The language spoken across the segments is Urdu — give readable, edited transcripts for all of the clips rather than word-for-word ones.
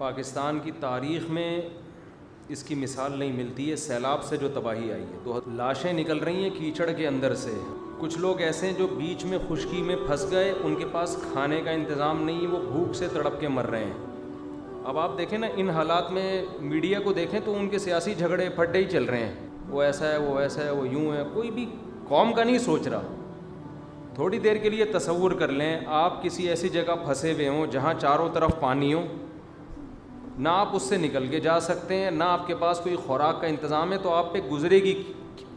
پاکستان کی تاریخ میں اس کی مثال نہیں ملتی ہے سیلاب سے جو تباہی آئی ہے. لاشیں نکل رہی ہیں کیچڑ کے اندر سے. کچھ لوگ ایسے ہیں جو بیچ میں خشکی میں پھنس گئے, ان کے پاس کھانے کا انتظام نہیں, وہ بھوک سے تڑپ کے مر رہے ہیں. اب آپ دیکھیں نا ان حالات میں میڈیا کو دیکھیں تو ان کے سیاسی جھگڑے پھڈے ہی چل رہے ہیں, وہ ایسا ہے, وہ ویسا ہے, وہ یوں ہے. کوئی بھی قوم کا نہیں سوچ رہا. تھوڑی دیر کے لیے تصور کر لیں آپ کسی ایسی جگہ پھنسے ہوئے ہوں جہاں چاروں طرف پانی ہو, نہ آپ اس سے نکل کے جا سکتے ہیں, نہ آپ کے پاس کوئی خوراک کا انتظام ہے, تو آپ پہ گزرے گی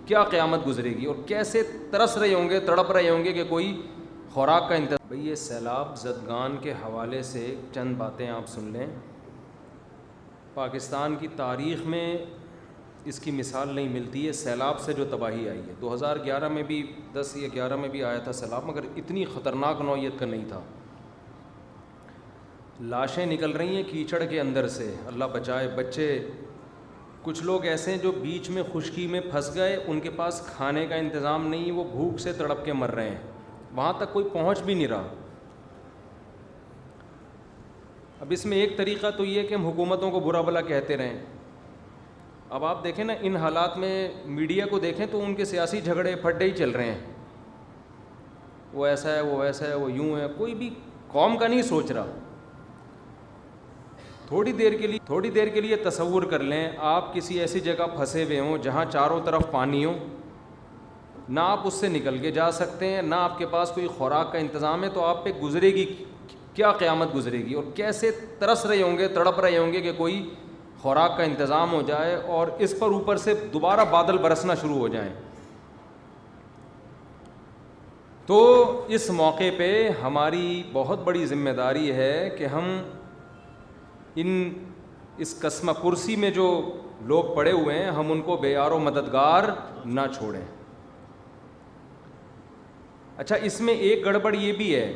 کیا قیامت گزرے گی, اور کیسے ترس رہے ہوں گے, تڑپ رہے ہوں گے کہ کوئی خوراک کا انتظام. بھئی یہ سیلاب زدگان کے حوالے سے چند باتیں آپ سن لیں. پاکستان کی تاریخ میں اس کی مثال نہیں ملتی ہے سیلاب سے جو تباہی آئی ہے. 2011 میں بھی 10 یا 11 میں بھی آیا تھا سیلاب, مگر اتنی خطرناک نوعیت کا نہیں تھا. لاشیں نکل رہی ہیں کیچڑ کے اندر سے, اللہ بچائے. بچے, کچھ لوگ ایسے ہیں جو بیچ میں خشکی میں پھنس گئے, ان کے پاس کھانے کا انتظام نہیں, وہ بھوک سے تڑپ کے مر رہے ہیں, وہاں تک کوئی پہنچ بھی نہیں رہا. اب اس میں ایک طریقہ تو یہ ہے کہ ہم حکومتوں کو برا بھلا کہتے رہیں. اب آپ دیکھیں نا ان حالات میں میڈیا کو دیکھیں تو ان کے سیاسی جھگڑے پھڈے ہی چل رہے ہیں, وہ ایسا ہے, وہ ویسا ہے, وہ یوں ہے. کوئی بھی قوم کا نہیں سوچ رہا. تھوڑی دیر کے لیے تصور کر لیں آپ کسی ایسی جگہ پھنسے ہوئے ہوں جہاں چاروں طرف پانی ہو, نہ آپ اس سے نکل کے جا سکتے ہیں, نہ آپ کے پاس کوئی خوراک کا انتظام ہے, تو آپ پہ گزرے گی کیا قیامت گزرے گی, اور کیسے ترس رہے ہوں گے, تڑپ رہے ہوں گے کہ کوئی خوراک کا انتظام ہو جائے اور اس پر اوپر سے دوبارہ بادل برسنا شروع ہو جائیں. تو اس موقع پہ ہماری بہت بڑی ذمہ داری ہے کہ ہم اس قسمہ پرسی میں جو لوگ پڑے ہوئے ہیں ہم ان کو بے یار و مددگار نہ چھوڑیں. اچھا, اس میں ایک گڑبڑ یہ بھی ہے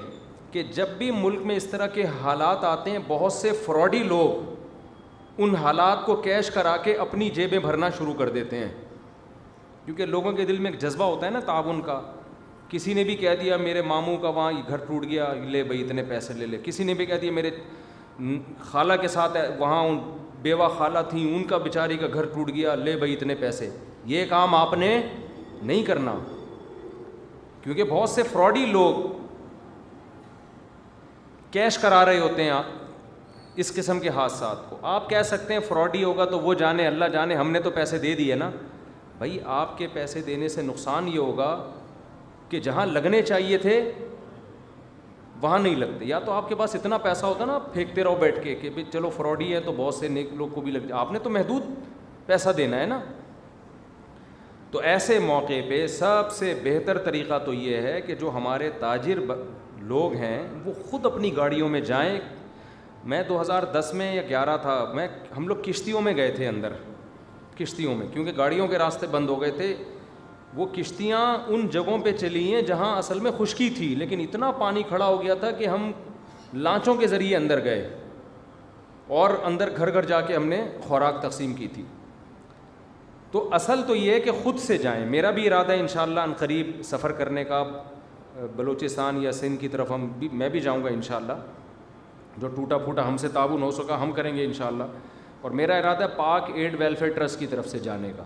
کہ جب بھی ملک میں اس طرح کے حالات آتے ہیں, بہت سے فراڈی لوگ ان حالات کو کیش کرا کے اپنی جیبیں بھرنا شروع کر دیتے ہیں, کیونکہ لوگوں کے دل میں ایک جذبہ ہوتا ہے نا تعاون کا. کسی نے بھی کہہ دیا میرے ماموں کا وہاں گھر ٹوٹ گیا, لے بھائی اتنے پیسے لے لے. کسی نے بھی کہہ دیا میرے خالہ کے ساتھ وہاں بیوہ خالہ تھیں, ان کا بیچاری کا گھر ٹوٹ گیا, لے بھائی اتنے پیسے. یہ کام آپ نے نہیں کرنا, کیونکہ بہت سے فراڈی لوگ کیش کرا رہے ہوتے ہیں اس قسم کے حادثات کو. آپ کہہ سکتے ہیں فراڈی ہوگا تو وہ جانے, اللہ جانے, ہم نے تو پیسے دے دیے نا. بھائی آپ کے پیسے دینے سے نقصان یہ ہوگا کہ جہاں لگنے چاہیے تھے وہاں نہیں لگتے. یا تو آپ کے پاس اتنا پیسہ ہوتا نا, آپ پھینکتے رہو بیٹھ کے کہ چلو فراڈی ہے تو بہت سے نیک لوگ کو بھی لگ جائے. آپ نے تو محدود پیسہ دینا ہے نا. تو ایسے موقع پہ سب سے بہتر طریقہ تو یہ ہے کہ جو ہمارے تاجر لوگ ہیں وہ خود اپنی گاڑیوں میں جائیں. میں 2010 میں یا 11 تھا, ہم لوگ کشتیوں میں گئے تھے اندر, کشتیوں میں, کیونکہ گاڑیوں کے راستے بند ہو گئے تھے. وہ کشتیاں ان جگہوں پہ چلی ہیں جہاں اصل میں خشکی تھی, لیکن اتنا پانی کھڑا ہو گیا تھا کہ ہم لانچوں کے ذریعے اندر گئے اور اندر گھر گھر جا کے ہم نے خوراک تقسیم کی تھی. تو اصل تو یہ ہے کہ خود سے جائیں. میرا بھی ارادہ ہے انشاءاللہ ان قریب سفر کرنے کا, بلوچستان یا سندھ کی طرف میں بھی جاؤں گا انشاءاللہ. جو ٹوٹا پھوٹا ہم سے تعاون ہو سکا ہم کریں گے انشاءاللہ. اور میرا ارادہ ہے پاک ایڈ ویلفیئر ٹرسٹ کی طرف سے جانے کا,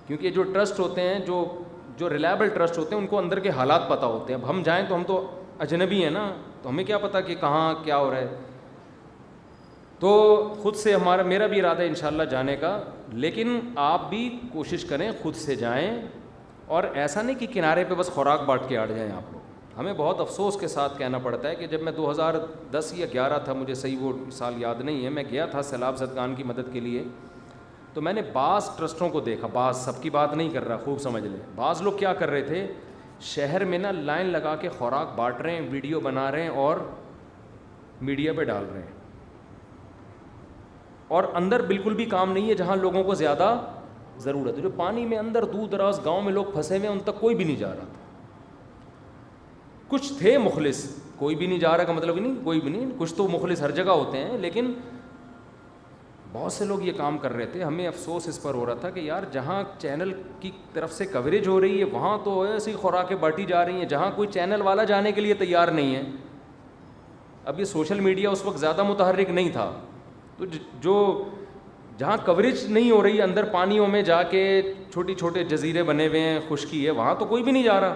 کیونکہ جو ٹرسٹ ہوتے ہیں جو ریلائبل ٹرسٹ ہوتے ہیں ان کو اندر کے حالات پتہ ہوتے ہیں. اب ہم جائیں تو ہم تو اجنبی ہیں نا, تو ہمیں کیا پتہ کہ کہاں کیا ہو رہا ہے. تو خود سے میرا بھی ارادہ ہے انشاءاللہ جانے کا, لیکن آپ بھی کوشش کریں خود سے جائیں, اور ایسا نہیں کہ کنارے پہ بس خوراک بانٹ کے آ جائیں آپ لوگ. ہمیں بہت افسوس کے ساتھ کہنا پڑتا ہے کہ جب میں 2010 یا 11 تھا, مجھے صحیح وہ سال یاد نہیں ہے, میں گیا تھا سیلاب زدگان کی مدد کے لیے. تو میں نے بعض ٹرسٹوں کو دیکھا, بعض, سب کی بات نہیں کر رہا, خوب سمجھ لیں. بعض لوگ کیا کر رہے تھے, شہر میں نا لائن لگا کے خوراک بانٹ رہے ہیں, ویڈیو بنا رہے ہیں اور میڈیا پہ ڈال رہے ہیں, اور اندر بالکل بھی کام نہیں ہے جہاں لوگوں کو زیادہ ضرورت ہے. جو پانی میں اندر دور دراز گاؤں میں لوگ پھنسے ہوئے ہیں ان تک کوئی بھی نہیں جا رہا تھا. کچھ تھے مخلص, کوئی بھی نہیں جا رہا کا مطلب نہیں کوئی بھی نہیں, کچھ تو مخلص ہر جگہ ہوتے ہیں, لیکن بہت سے لوگ یہ کام کر رہے تھے. ہمیں افسوس اس پر ہو رہا تھا کہ یار جہاں چینل کی طرف سے کوریج ہو رہی ہے وہاں تو ایسی خوراکیں بانٹی جا رہی ہیں جہاں کوئی چینل والا جانے کے لیے تیار نہیں ہے. اب یہ سوشل میڈیا اس وقت زیادہ متحرک نہیں تھا, تو جو جہاں کوریج نہیں ہو رہی، اندر پانیوں میں جا کے چھوٹی چھوٹے جزیرے بنے ہوئے ہیں، خشکی ہے، وہاں تو کوئی بھی نہیں جا رہا.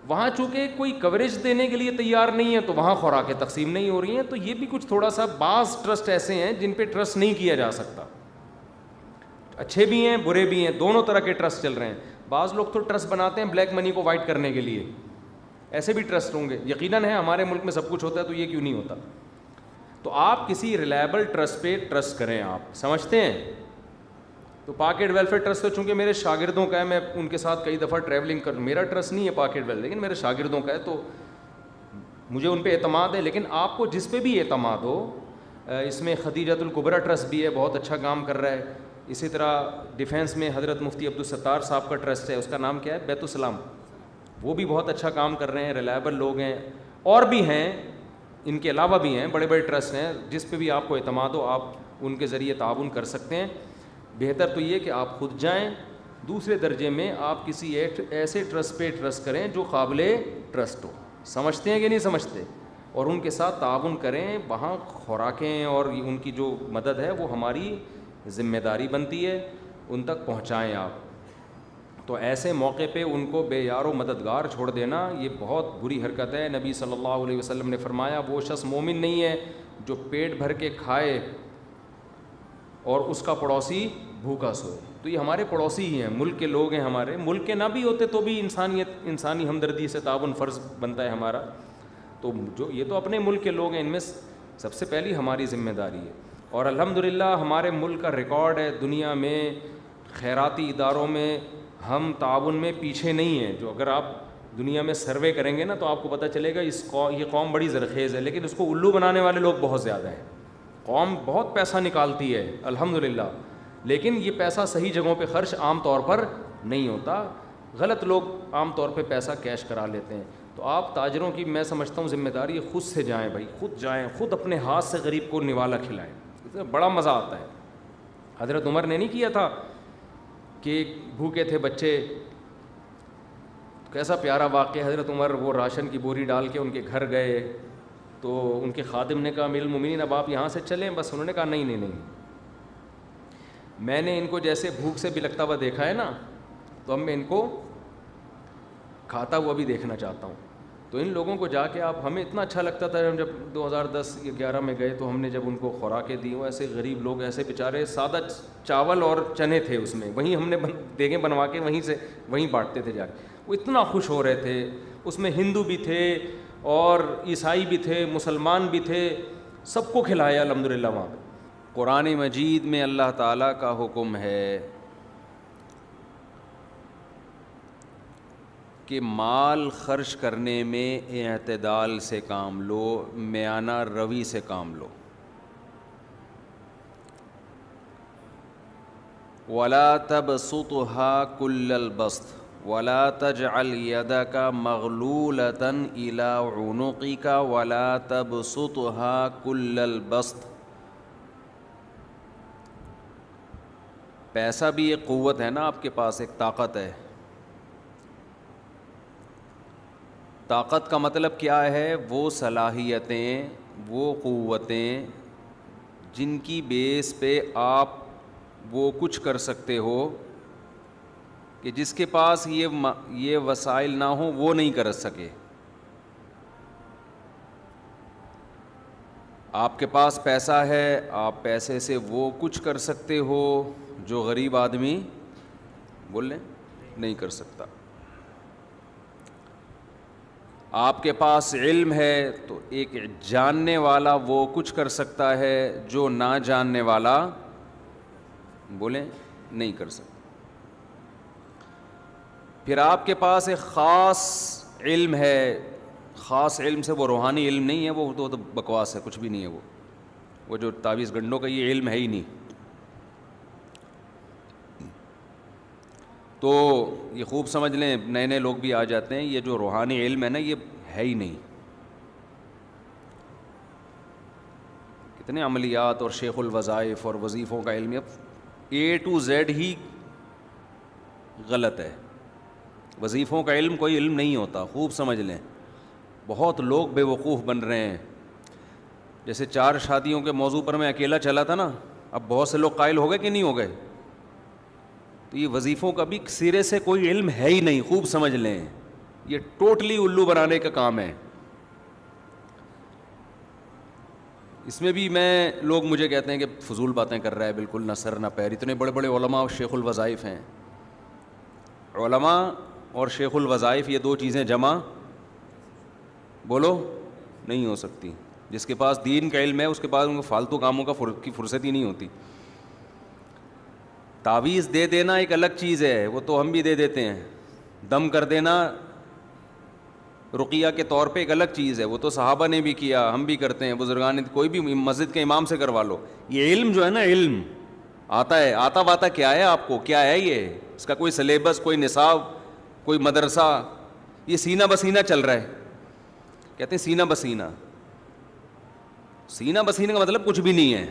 وہاں چونکہ کوئی کوریج دینے کے لیے تیار نہیں ہے تو وہاں خوراکیں تقسیم نہیں ہو رہی ہیں. تو یہ بھی کچھ تھوڑا سا، بعض ٹرسٹ ایسے ہیں جن پہ ٹرسٹ نہیں کیا جا سکتا. اچھے بھی ہیں برے بھی ہیں، دونوں طرح کے ٹرسٹ چل رہے ہیں. بعض لوگ تو ٹرسٹ بناتے ہیں بلیک منی کو وائٹ کرنے کے لیے، ایسے بھی ٹرسٹ ہوں گے. یقیناً ہے، ہمارے ملک میں سب کچھ ہوتا ہے تو یہ کیوں نہیں ہوتا. تو آپ کسی ریلائبل ٹرسٹ پہ ٹرسٹ کریں. آپ سمجھتے ہیں؟ تو پاکٹ ویلفیئر ٹرسٹ تو چونکہ میرے شاگردوں کا ہے، میں ان کے ساتھ کئی دفعہ ٹریولنگ کر، میرا ٹرسٹ نہیں ہے پاکٹ ویل، لیکن میرے شاگردوں کا ہے تو مجھے ان پہ اعتماد ہے. لیکن آپ کو جس پہ بھی اعتماد ہو، اس میں خدیجۃ الکبریٰ ٹرسٹ بھی ہے، بہت اچھا کام کر رہا ہے. اسی طرح ڈیفینس میں حضرت مفتی عبدالستار صاحب کا ٹرسٹ ہے، اس کا نام کیا ہے، بیت السلام، وہ بھی بہت اچھا کام کر رہے ہیں، ریلائبل لوگ ہیں. اور بھی ہیں، ان کے علاوہ بھی ہیں، بڑے بڑے ٹرسٹ ہیں. جس پہ بھی آپ کو اعتماد ہو آپ ان کے ذریعے تعاون کر سکتے ہیں. بہتر تو یہ کہ آپ خود جائیں. دوسرے درجے میں آپ کسی ایسے ٹرسٹ پہ ٹرسٹ کریں جو قابل ٹرسٹ ہو. سمجھتے ہیں کہ نہیں سمجھتے؟ اور ان کے ساتھ تعاون کریں. وہاں خوراکیں اور ان کی جو مدد ہے وہ ہماری ذمہ داری بنتی ہے، ان تک پہنچائیں آپ. تو ایسے موقع پہ ان کو بے یار و مددگار چھوڑ دینا یہ بہت بری حرکت ہے. نبی صلی اللہ علیہ وسلم نے فرمایا وہ شخص مومن نہیں ہے جو پیٹ بھر کے کھائے اور اس کا پڑوسی بھوکا سوئے. تو یہ ہمارے پڑوسی ہی ہیں، ملک کے لوگ ہیں ہمارے. ملک کے نہ بھی ہوتے تو بھی انسانی ہمدردی سے تعاون فرض بنتا ہے ہمارا. تو جو یہ تو اپنے ملک کے لوگ ہیں، ان میں سب سے پہلی ہماری ذمہ داری ہے. اور الحمدللہ ہمارے ملک کا ریکارڈ ہے دنیا میں خیراتی اداروں میں، ہم تعاون میں پیچھے نہیں ہیں. جو اگر آپ دنیا میں سروے کریں گے نا تو آپ کو پتہ چلے گا یہ قوم بڑی زرخیز ہے، لیکن اس کو الو بنانے والے لوگ بہت زیادہ ہیں. قوم بہت پیسہ نکالتی ہے الحمدللہ، لیکن یہ پیسہ صحیح جگہوں پہ خرچ عام طور پر نہیں ہوتا. غلط لوگ عام طور پہ پیسہ کیش کرا لیتے ہیں. تو آپ تاجروں کی میں سمجھتا ہوں ذمہ داری خود سے جائیں بھائی، خود جائیں، خود اپنے ہاتھ سے غریب کو نوالا کھلائیں. بڑا مزہ آتا ہے. حضرت عمر نے نہیں کیا تھا کہ بھوکے تھے بچے، کیسا پیارا واقعہ. حضرت عمر وہ راشن کی بوری ڈال کے ان کے گھر گئے تو ان کے خادم نے کہا امیر المومنین اب آپ یہاں سے چلیں. بس انہوں نے کہا نہیں، میں نے ان کو جیسے بھوک سے بلکتا ہوا دیکھا ہے نا، تو اب میں ان کو کھاتا ہوا بھی دیکھنا چاہتا ہوں. تو ان لوگوں کو جا کے ہمیں اتنا اچھا لگتا تھا. ہم جب 2010-11 میں گئے تو ہم نے جب ان کو خوراکیں دی، وہ ایسے غریب لوگ، ایسے بیچارے سادہ چاول اور چنے تھے اس میں، وہیں ہم نے دیگیں بنوا کے وہیں بانٹتے تھے جا کے. وہ اتنا خوش ہو رہے تھے. اس میں ہندو بھی تھے اور عیسائی بھی تھے، مسلمان بھی تھے، سب کو کھلایا الحمدللہ وہاں پہ. قرآن مجید میں اللہ تعالیٰ کا حکم ہے کہ مال خرچ کرنے میں اعتدال سے کام لو، میانہ روی سے کام لو. وَلَا تَبْسُطْهَا كُلَّ الْبَسْطِ وَلَا تَجْعَلْ يَدَكَ مَغْلُولَةً إِلَىٰ عُنُقِكَ وَلَا تَبْسُطْهَا كُلَّ الْبَسْطِ. پیسہ بھی ایک قوت ہے نا، آپ کے پاس ایک طاقت ہے. طاقت کا مطلب کیا ہے؟ وہ صلاحیتیں، وہ قوتیں جن کی بیس پہ آپ وہ کچھ کر سکتے ہو کہ جس کے پاس یہ وسائل نہ ہوں وہ نہیں کر سکے. آپ کے پاس پیسہ ہے، آپ پیسے سے وہ کچھ کر سکتے ہو جو غریب آدمی بول لیں نہیں کر سکتا. آپ کے پاس علم ہے تو ایک جاننے والا وہ کچھ کر سکتا ہے جو نہ جاننے والا بولیں نہیں کر سکتا. پھر آپ کے پاس ایک خاص علم ہے. خاص علم سے وہ روحانی علم نہیں ہے، وہ تو بکواس ہے، کچھ بھی نہیں ہے. وہ جو تعویذ گنڈوں کا یہ علم ہے ہی نہیں. تو یہ خوب سمجھ لیں، نئے لوگ بھی آ جاتے ہیں، یہ جو روحانی علم ہے نا یہ ہے ہی نہیں. کتنے عملیات اور شیخ الوظائف اور وظیفوں کا علم A to Z ہی غلط ہے. وظیفوں کا علم کوئی علم نہیں ہوتا، خوب سمجھ لیں. بہت لوگ بے وقوف بن رہے ہیں. جیسے 4 شادیوں کے موضوع پر میں اکیلا چلا تھا نا، اب بہت سے لوگ قائل ہو گئے کہ نہیں ہو گئے؟ تو یہ وظیفوں کا بھی سرے سے کوئی علم ہے ہی نہیں، خوب سمجھ لیں، یہ ٹوٹلی الو بنانے کا کام ہے۔ اس میں بھی لوگ مجھے کہتے ہیں کہ فضول باتیں کر رہا ہے، بالکل نہ سر نہ پیر، اتنے بڑے بڑے علماء اور شیخ الوظائف ہیں۔ علماء اور شیخ الوظائف یہ 2 چیزیں جمع بولو نہیں ہو سکتی۔ جس کے پاس دین کا علم ہے اس کے پاس ان کو فالتو کاموں کی فرصت ہی نہیں ہوتی۔ تعویذ دے دینا ایک الگ چیز ہے، وہ تو ہم بھی دے دیتے ہیں، دم کر دینا رقیہ کے طور پہ ایک الگ چیز ہے، وہ تو صحابہ نے بھی کیا، ہم بھی کرتے ہیں، بزرگان نے، کوئی بھی مسجد کے امام سے کروا لو۔ یہ علم جو ہے نا، علم آتا ہے، آتا واتا کیا ہے آپ کو، کیا ہے یہ، اس کا کوئی سلیبس، کوئی نصاب، کوئی مدرسہ، یہ سینہ بسینہ چل رہا ہے۔ کہتے ہیں سینہ بسینہ، سینہ بسینہ کا مطلب کچھ بھی نہیں ہے،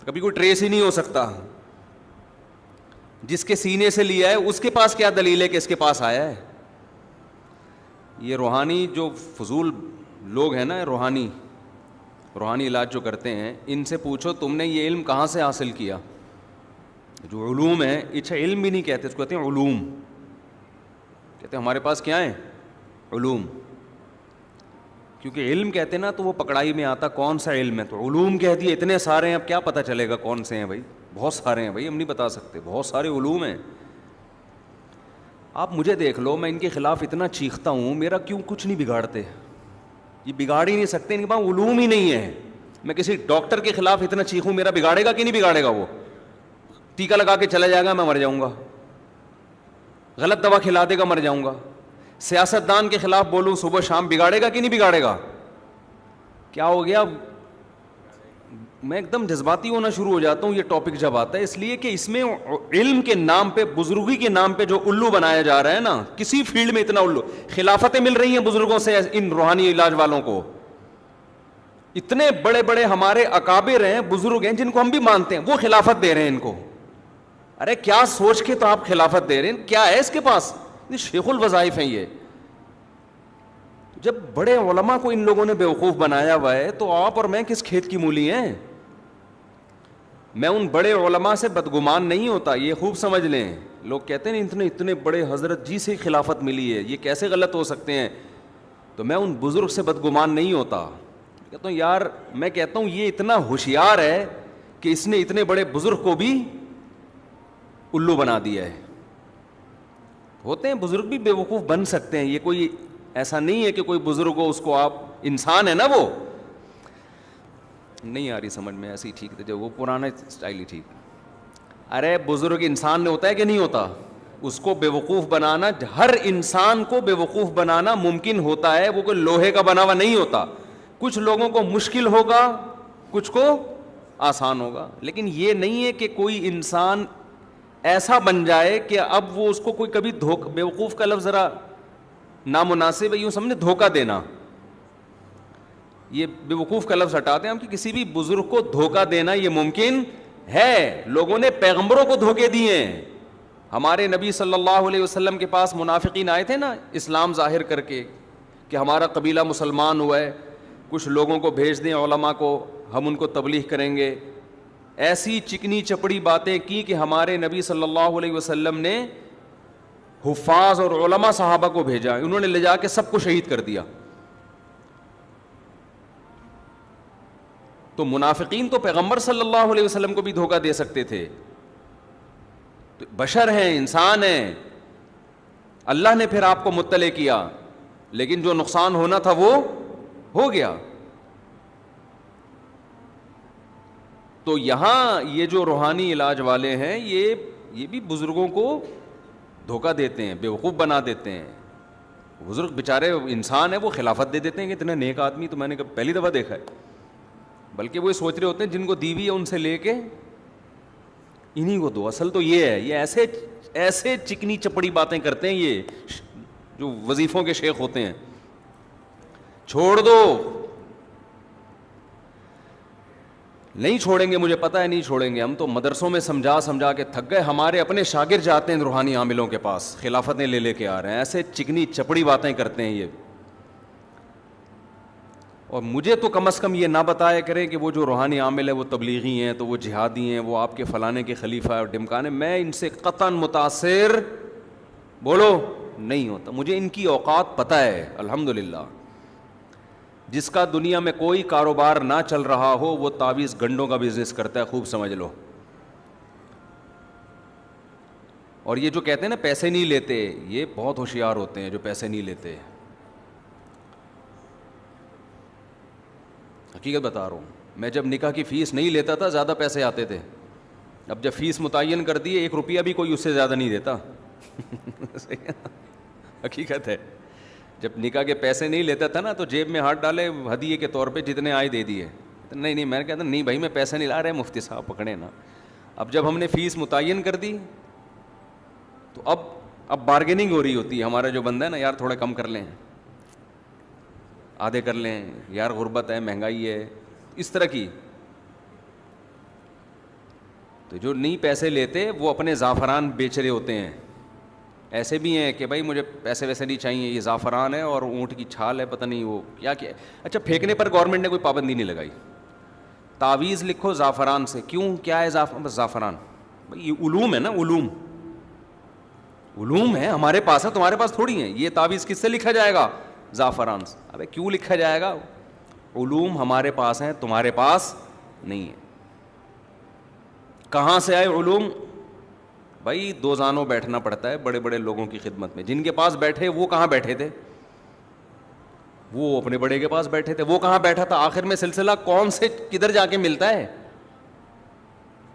کبھی کوئی ٹریس ہی نہیں ہو سکتا۔ جس کے سینے سے لیا ہے اس کے پاس کیا دلیل ہے کہ اس کے پاس آیا ہے؟ یہ روحانی جو فضول لوگ ہیں نا، روحانی علاج جو کرتے ہیں، ان سے پوچھو تم نے یہ علم کہاں سے حاصل کیا؟ جو علوم ہے، اچھا علم بھی نہیں کہتے اس کو، کہتے ہیں علوم، کہتے ہیں ہمارے پاس کیا ہیں؟ علوم۔ کیونکہ علم کہتے ہیں نا تو وہ پکڑائی میں آتا کون سا علم ہے، تو علوم کہہ دیے، اتنے سارے ہیں، اب کیا پتہ چلے گا کون سے ہیں بھائی؟ بہت سارے ہیں بھائی، ہم نہیں بتا سکتے، بہت سارے علوم ہیں۔ آپ مجھے دیکھ لو، میں ان کے خلاف اتنا چیختا ہوں، میرا کیوں کچھ نہیں بگاڑتے؟ یہ بگاڑ ہی نہیں سکتے، ان کے پاس علوم ہی نہیں ہے۔ میں کسی ڈاکٹر کے خلاف اتنا چیخوں، میرا بگاڑے گا کہ نہیں بگاڑے گا؟ وہ ٹیکہ لگا کے چلا جائے گا، میں مر جاؤں گا، غلط دوا کھلا دے گا، مر جاؤں گا۔ سیاستدان کے خلاف بولوں صبح شام، بگاڑے گا کہ نہیں بگاڑے گا؟ کیا ہو گیا؟ میں ایک دم جذباتی ہونا شروع ہو جاتا ہوں یہ ٹاپک جب آتا ہے، اس لیے کہ اس میں علم کے نام پہ، بزرگی کے نام پہ جو الو بنایا جا رہا ہے نا، کسی فیلڈ میں اتنا الو، خلافتیں مل رہی ہیں بزرگوں سے، ان روحانی علاج والوں کو، اتنے بڑے بڑے ہمارے اکابر ہیں، بزرگ ہیں جن کو ہم بھی مانتے ہیں، وہ خلافت دے رہے ہیں ان کو۔ ارے کیا سوچ کے تو آپ خلافت دے رہے ہیں؟ کیا ہے اس کے پاس؟ یہ شیخ الوظائف ہیں یہ۔ جب بڑے علماء کو ان لوگوں نے بیوقوف بنایا ہوا ہے تو آپ اور میں کس کھیت کی مولی ہیں؟ میں ان بڑے علماء سے بدگمان نہیں ہوتا، یہ خوب سمجھ لیں۔ لوگ کہتے ہیں اتنے بڑے حضرت جی سے خلافت ملی ہے، یہ کیسے غلط ہو سکتے ہیں؟ تو میں ان بزرگ سے بدگمان نہیں ہوتا، کہتا ہوں یار، میں کہتا ہوں یہ اتنا ہوشیار ہے کہ اس نے اتنے بڑے بزرگ کو بھی الو بنا دیا ہے۔ ہوتے ہیں بزرگ بھی بیوقوف بن سکتے ہیں، یہ کوئی ایسا نہیں ہے کہ کوئی بزرگ ہو اس کو آپ، انسان ہے نا، وہ نہیں آ رہی سمجھ میں، ایسی ٹھیک تھا جو وہ پرانا اسٹائل ہی ٹھیک۔ ارے بزرگ انسان نے ہوتا ہے کہ نہیں ہوتا؟ اس کو بیوقوف بنانا، ہر انسان کو بیوقوف بنانا ممکن ہوتا ہے، وہ کوئی لوہے کا بنا ہوا نہیں ہوتا۔ کچھ لوگوں کو مشکل ہوگا، کچھ کو آسان ہوگا، لیکن یہ نہیں ہے کہ کوئی انسان ایسا بن جائے کہ اب وہ اس کو کوئی کبھی بیوقوف کا لفظ ذرا نامناسب ہے، یوں سمجھے دھوکہ دینا، یہ بیوقوف کا لفظ ہٹاتے ہیں ہم، کہ کسی بھی بزرگ کو دھوکہ دینا یہ ممکن ہے۔ لوگوں نے پیغمبروں کو دھوکے دیے ہیں۔ ہمارے نبی صلی اللہ علیہ وسلم کے پاس منافقین آئے تھے نا، اسلام ظاہر کر کے کہ ہمارا قبیلہ مسلمان ہوا ہے، کچھ لوگوں کو بھیج دیں علماء کو، ہم ان کو تبلیغ کریں گے۔ ایسی چکنی چپڑی باتیں کی کہ ہمارے نبی صلی اللہ علیہ وسلم نے حفاظ اور علماء صحابہ کو بھیجا، انہوں نے لے جا کے سب کو شہید کر دیا۔ تو منافقین تو پیغمبر صلی اللہ علیہ وسلم کو بھی دھوکہ دے سکتے تھے، تو بشر ہیں، انسان ہیں، اللہ نے پھر آپ کو مطلع کیا، لیکن جو نقصان ہونا تھا وہ ہو گیا۔ تو یہاں یہ جو روحانی علاج والے ہیں، یہ بھی بزرگوں کو دھوکہ دیتے ہیں، بیوقوف بنا دیتے ہیں۔ بزرگ بیچارے انسان ہے، وہ خلافت دے دیتے ہیں کہ اتنا نیک آدمی تو میں نے پہلی دفعہ دیکھا ہے، بلکہ وہ سوچ رہے ہوتے ہیں جن کو دی ہوئی ہے ان سے لے کے انہی کو دو۔ اصل تو یہ ہے، یہ ایسے چکنی چپڑی باتیں کرتے ہیں یہ جو وظیفوں کے شیخ ہوتے ہیں۔ چھوڑ دو، نہیں چھوڑیں گے، مجھے پتہ ہے نہیں چھوڑیں گے، ہم تو مدرسوں میں سمجھا کے تھک گئے، ہمارے اپنے شاگرد جاتے ہیں روحانی عاملوں کے پاس، خلافتیں لے کے آ رہے ہیں، ایسے چکنی چپڑی باتیں کرتے ہیں یہ۔ اور مجھے تو کم از کم یہ نہ بتایا کریں کہ وہ جو روحانی عامل ہے وہ تبلیغی ہیں تو وہ جہادی ہیں، وہ آپ کے فلانے کے خلیفہ اور ڈمکانے. میں ان سے قطعاً متاثر بولو نہیں ہوتا. مجھے ان کی اوقات پتہ ہے الحمدللہ. جس کا دنیا میں کوئی کاروبار نہ چل رہا ہو وہ تعویذ گنڈوں کا بزنس کرتا ہے، خوب سمجھ لو. اور یہ جو کہتے ہیں نا پیسے نہیں لیتے، یہ بہت ہوشیار ہوتے ہیں جو پیسے نہیں لیتے. حقیقت بتا رہا ہوں، میں جب نکاح کی فیس نہیں لیتا تھا زیادہ پیسے آتے تھے. اب جب فیس متعین کر دی 1 روپیہ بھی کوئی اس سے زیادہ نہیں دیتا. حقیقت ہے. جب نکاح کے پیسے نہیں لیتا تھا نا تو جیب میں ہاتھ ڈالے ہدیے کے طور پہ جتنے آئے دے دیے. نہیں میں کہتا نہیں بھائی میں پیسے نہیں لا رہے، مفتی صاحب پکڑے نا. اب جب ہم نے فیس متعین کر دی تو اب بارگیننگ ہو رہی ہوتی ہے. ہمارا جو بندہ ہے نا، یار تھوڑا کم کر لیں، آدھے کر لیں، یار غربت ہے، مہنگائی ہے، اس طرح کی. تو جو نہیں پیسے لیتے وہ اپنے زعفران بیچ رہے ہوتے ہیں. ایسے بھی ہیں کہ بھائی مجھے پیسے ویسے نہیں چاہیے، یہ زعفران ہے اور اونٹ کی چھال ہے، پتہ نہیں وہ کیا کیا. اچھا پھینکنے پر گورنمنٹ نے کوئی پابندی نہیں لگائی. تعویذ لکھو زعفران سے. کیوں؟ کیا ہے زعفران؟ بھائی یہ علوم ہے نا، علوم ہے، ہمارے پاس ہے، تمہارے پاس تھوڑی ہیں. یہ تعویذ کس سے لکھا جائے گا؟ زعفران سے. ابے کیوں لکھا جائے گا؟ علوم ہمارے پاس ہیں، تمہارے پاس نہیں ہے. کہاں سے آئے علوم؟ بھائی 2 زانوں بیٹھنا پڑتا ہے بڑے بڑے لوگوں کی خدمت میں. جن کے پاس بیٹھے وہ کہاں بیٹھے تھے؟ وہ اپنے بڑے کے پاس بیٹھے تھے. وہ کہاں بیٹھا تھا؟ آخر میں سلسلہ کون سے کدھر جا کے ملتا ہے؟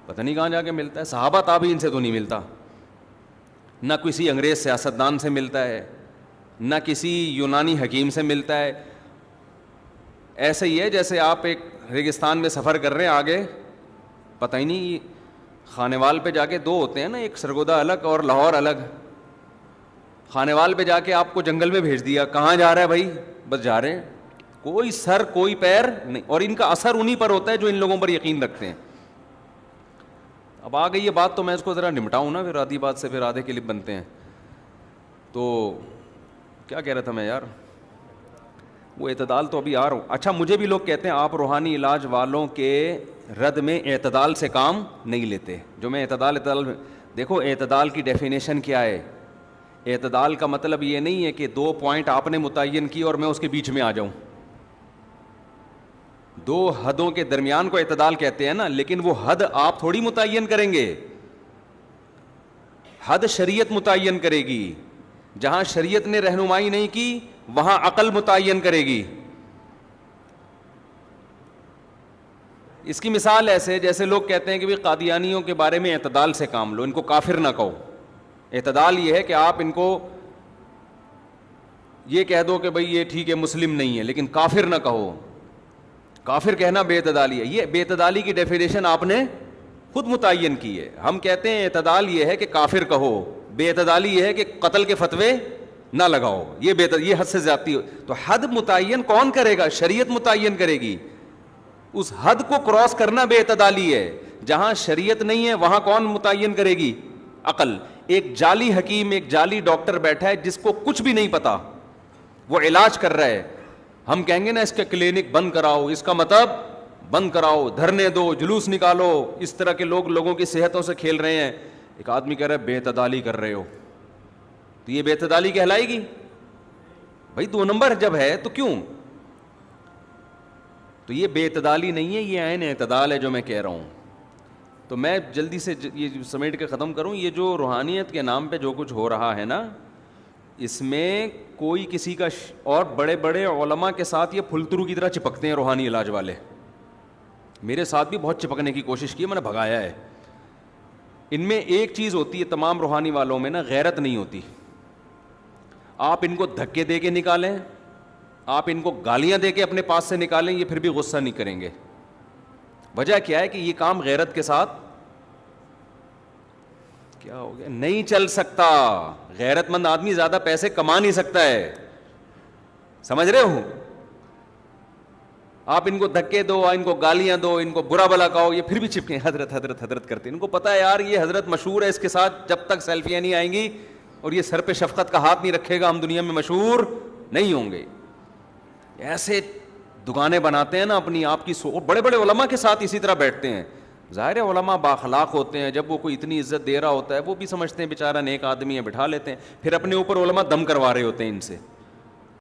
پتہ نہیں کہاں جا کے ملتا ہے. صحابہ تابعین سے تو نہیں ملتا، نہ کسی انگریز سیاستدان سے ملتا ہے، نہ کسی یونانی حکیم سے ملتا ہے. ایسے ہی ہے جیسے آپ ایک ریگستان میں سفر کر رہے ہیں، آگے پتہ ہی نہیں، خانیوال پہ جا کے 2 ہوتے ہیں نا، ایک سرگودا الگ اور لاہور الگ. خانیوال پہ جا کے آپ کو جنگل میں بھیج دیا، کہاں جا رہا ہے بھائی؟ بس جا رہے ہیں، کوئی سر کوئی پیر نہیں. اور ان کا اثر انہی پر ہوتا ہے جو ان لوگوں پر یقین رکھتے ہیں. اب آ گئی یہ بات تو میں اس کو ذرا نمٹاؤں نا، پھر آدھی بات سے پھر آدھے کلپ بنتے ہیں. تو کیا کہہ رہا تھا میں یار؟ وہ اعتدال تو ابھی آ رہا ہوں. اچھا مجھے بھی لوگ کہتے ہیں آپ روحانی علاج والوں کے رد میں اعتدال سے کام نہیں لیتے. جو میں اعتدال دیکھو اعتدال کی ڈیفینیشن کیا ہے. اعتدال کا مطلب یہ نہیں ہے کہ 2 پوائنٹ آپ نے متعین کی اور میں اس کے بیچ میں آ جاؤں. 2 حدوں کے درمیان کو اعتدال کہتے ہیں نا، لیکن وہ حد آپ تھوڑی متعین کریں گے. حد شریعت متعین کرے گی. جہاں شریعت نے رہنمائی نہیں کی وہاں عقل متعین کرے گی. اس کی مثال ایسے جیسے لوگ کہتے ہیں کہ قادیانیوں کے بارے میں اعتدال سے کام لو، ان کو کافر نہ کہو. اعتدال یہ ہے کہ آپ ان کو یہ کہہ دو کہ بھئی یہ ٹھیک ہے مسلم نہیں ہے لیکن کافر نہ کہو. کافر کہنا بے اعتدالی ہے. یہ بے اعتدالی کی ڈیفینیشن آپ نے خود متعین کی ہے. ہم کہتے ہیں اعتدال یہ ہے کہ کافر کہو، بے اعتدالی یہ ہے کہ قتل کے فتوے نہ لگاؤ. یہ حد سے زیادتی ہو. تو حد متعین کون کرے گا؟ شریعت متعین کرے گی. اس حد کو کراس کرنا بے اعتدالی ہے. جہاں شریعت نہیں ہے وہاں کون متعین کرے گی؟ عقل. ایک جعلی حکیم، ایک جعلی ڈاکٹر بیٹھا ہے جس کو کچھ بھی نہیں پتا، وہ علاج کر رہا ہے. ہم کہیں گے نا اس کا کلینک بند کراؤ، اس کا مطلب بند کراؤ، دھرنے دو، جلوس نکالو. اس طرح کے لوگ لوگوں کی صحتوں سے کھیل رہے ہیں. ایک آدمی کہہ رہا ہے بے اعتدالی کر رہے ہو، تو یہ بے اعتدالی کہلائے گی؟ بھائی 2 نمبر جب ہے تو کیوں؟ تو یہ بے اعتدالی نہیں ہے، یہ عین اعتدال ہے جو میں کہہ رہا ہوں. تو میں جلدی سے یہ سمیٹ کے ختم کروں. یہ جو روحانیت کے نام پہ جو کچھ ہو رہا ہے نا، اس میں کوئی کسی کا اور بڑے بڑے علماء کے ساتھ یہ پھلترو کی طرح چپکتے ہیں روحانی علاج والے. میرے ساتھ بھی بہت چپکنے کی کوشش کی، میں نے بھگایا ہے. ان میں ایک چیز ہوتی ہے تمام روحانی والوں میں نا، غیرت نہیں ہوتی. آپ ان کو دھکے دے کے نکالیں، آپ ان کو گالیاں دے کے اپنے پاس سے نکالیں، یہ پھر بھی غصہ نہیں کریں گے. وجہ کیا ہے کہ یہ کام غیرت کے ساتھ کیا ہو گیا، نہیں چل سکتا. غیرت مند آدمی زیادہ پیسے کما نہیں سکتا ہے، سمجھ رہے ہو؟ آپ ان کو دھکے دو، ان کو گالیاں دو، ان کو برا بھلا کہو، یہ پھر بھی چپکیں حضرت حضرت حضرت کرتے ہیں. ان کو پتا ہے یار یہ حضرت مشہور ہے، اس کے ساتھ جب تک سیلفیاں نہیں آئیں گی اور یہ سر پہ شفقت کا ہاتھ نہیں رکھے گا ہم دنیا میں مشہور نہیں ہوں گے. ایسے دکانیں بناتے ہیں نا اپنی آپ کی بڑے بڑے علماء کے ساتھ اسی طرح بیٹھتے ہیں. ظاہر ہے علماء بااخلاق ہوتے ہیں, جب وہ کوئی اتنی عزت دے رہا ہوتا ہے وہ بھی سمجھتے ہیں بیچارہ نیک آدمی ہے, بٹھا لیتے ہیں. پھر اپنے اوپر علماء دم کروا رہے ہوتے ہیں ان سے,